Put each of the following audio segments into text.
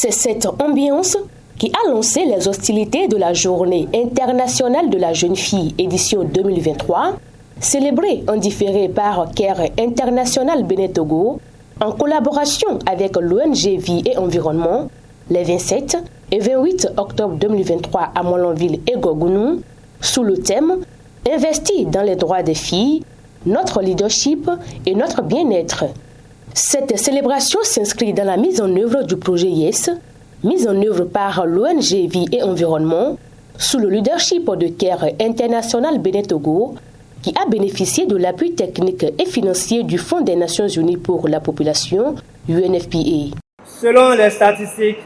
C'est cette ambiance qui a lancé les hostilités de la Journée internationale de la jeune fille édition 2023, célébrée en différé par CARE International Bénin Togo, en collaboration avec l'ONG Vie et Environnement, les 27 et 28 octobre 2023 à Molenville et Gorgounou, sous le thème « Investis dans les droits des filles, notre leadership et notre bien-être ». Cette célébration s'inscrit dans la mise en œuvre du projet YES, mise en œuvre par l'ONG Vie et Environnement, sous le leadership de CARE International Bénin Togo, qui a bénéficié de l'appui technique et financier du Fonds des Nations Unies pour la population, UNFPA. Selon les statistiques,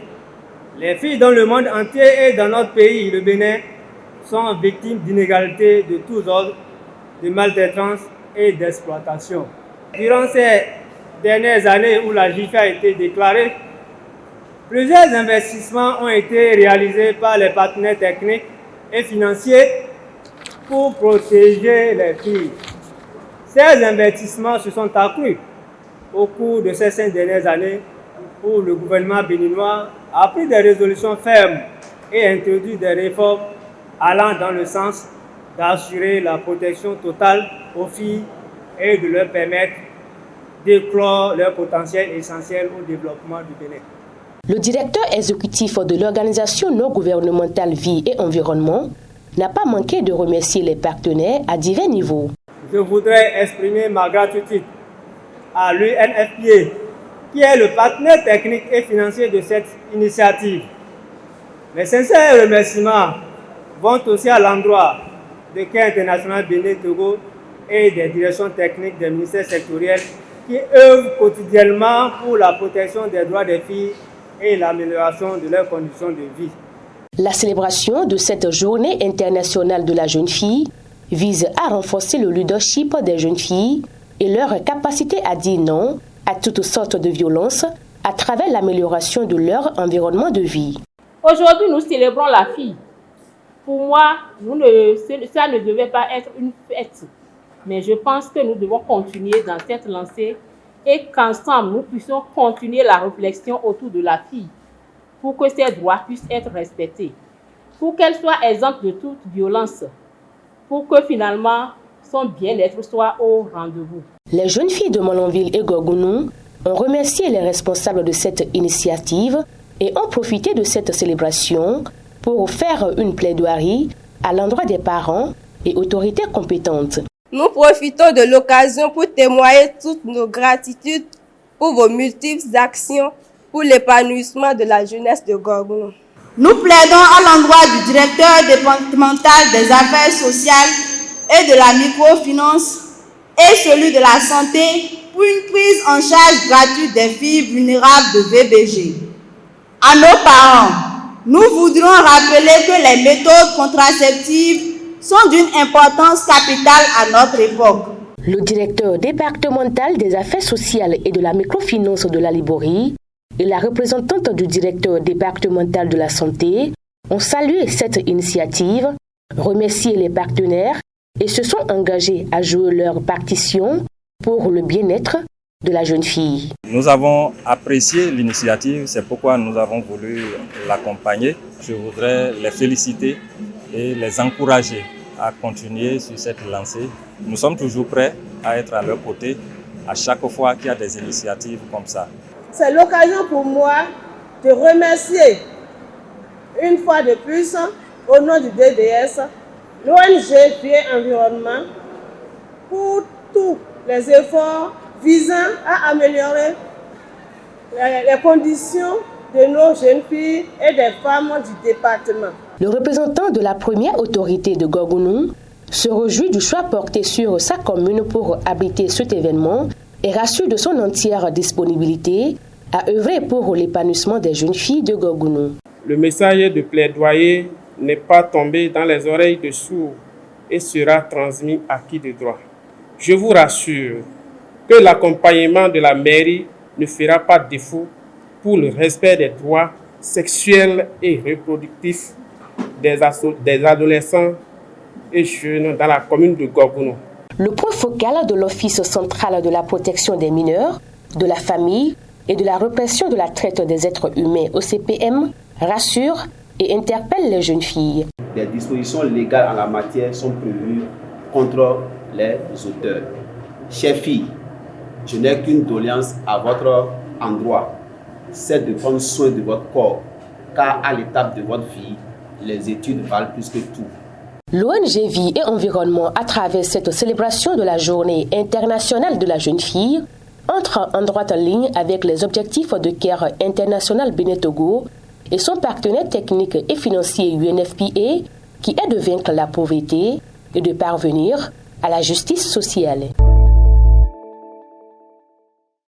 les filles dans le monde entier et dans notre pays, le Bénin, sont victimes d'inégalités de tous ordres, de maltraitance et d'exploitation. Durant ces dernières années où la GIFA a été déclarée, plusieurs investissements ont été réalisés par les partenaires techniques et financiers pour protéger les filles. Ces investissements se sont accrus au cours de ces 5 dernières années où le gouvernement béninois a pris des résolutions fermes et introduit des réformes allant dans le sens d'assurer la protection totale aux filles et de leur permettre d'éclore leur potentiel essentiel au développement du Bénin. Le directeur exécutif de l'organisation non gouvernementale Vie et Environnement n'a pas manqué de remercier les partenaires à divers niveaux. Je voudrais exprimer ma gratitude à l'UNFPA, qui est le partenaire technique et financier de cette initiative. Mes sincères remerciements vont aussi à l'endroit de CARE International Bénin Togo et des directions techniques des ministères sectoriels qui œuvrent quotidiennement pour la protection des droits des filles et l'amélioration de leurs conditions de vie. La célébration de cette journée internationale de la jeune fille vise à renforcer le leadership des jeunes filles et leur capacité à dire non à toutes sortes de violences à travers l'amélioration de leur environnement de vie. Aujourd'hui, nous célébrons la fille. Pour moi, ça ne devait pas être une fête, mais je pense que nous devons continuer dans cette lancée et qu'ensemble, nous puissions continuer la réflexion autour de la fille pour que ses droits puissent être respectés, pour qu'elle soit exempte de toute violence, pour que finalement son bien-être soit au rendez-vous. Les jeunes filles de Molenville et Gorgounou ont remercié les responsables de cette initiative et ont profité de cette célébration pour faire une plaidoirie à l'endroit des parents et autorités compétentes. Nous profitons de l'occasion pour témoigner toutes nos gratitudes pour vos multiples actions pour l'épanouissement de la jeunesse de Gorgounou. Nous plaidons à l'endroit du directeur départemental des affaires sociales et de la microfinance et celui de la santé pour une prise en charge gratuite des filles vulnérables de VBG. À nos parents, nous voudrions rappeler que les méthodes contraceptives sont d'une importance capitale à notre époque. Le directeur départemental des affaires sociales et de la microfinance de la Liborie et la représentante du directeur départemental de la santé ont salué cette initiative, remercié les partenaires et se sont engagés à jouer leur partition pour le bien-être de la jeune fille. Nous avons apprécié l'initiative, c'est pourquoi nous avons voulu l'accompagner. Je voudrais les féliciter et les encourager à continuer sur cette lancée. Nous sommes toujours prêts à être à leur côté à chaque fois qu'il y a des initiatives comme ça. C'est l'occasion pour moi de remercier une fois de plus, au nom du DDS, l'ONG Vie et Environnement pour tous les efforts visant à améliorer les conditions de nos jeunes filles et des femmes du département. Le représentant de la première autorité de Gorgounou se réjouit du choix porté sur sa commune pour abriter cet événement et rassure de son entière disponibilité à œuvrer pour l'épanouissement des jeunes filles de Gorgounou. Le message de plaidoyer n'est pas tombé dans les oreilles de sourds et sera transmis à qui de droit. Je vous rassure que l'accompagnement de la mairie ne fera pas défaut pour le respect des droits sexuels et reproductifs des adolescents et jeunes dans la commune de Gorgounou. Le point focal de l'Office central de la protection des mineurs, de la famille, et de la répression de la traite des êtres humains OCPM rassure et interpelle les jeunes filles. Des dispositions légales en la matière sont prévues contre les auteurs. Chères filles, je n'ai qu'une doléance à votre endroit, c'est de prendre soin de votre corps, car à l'étape de votre vie, les études valent plus que tout. L'ONG Vie et Environnement, à travers cette célébration de la Journée internationale de la jeune fille, entre en droite ligne avec les objectifs de Care International Bénin Togo et son partenaire technique et financier UNFPA, qui est de vaincre la pauvreté et de parvenir à la justice sociale.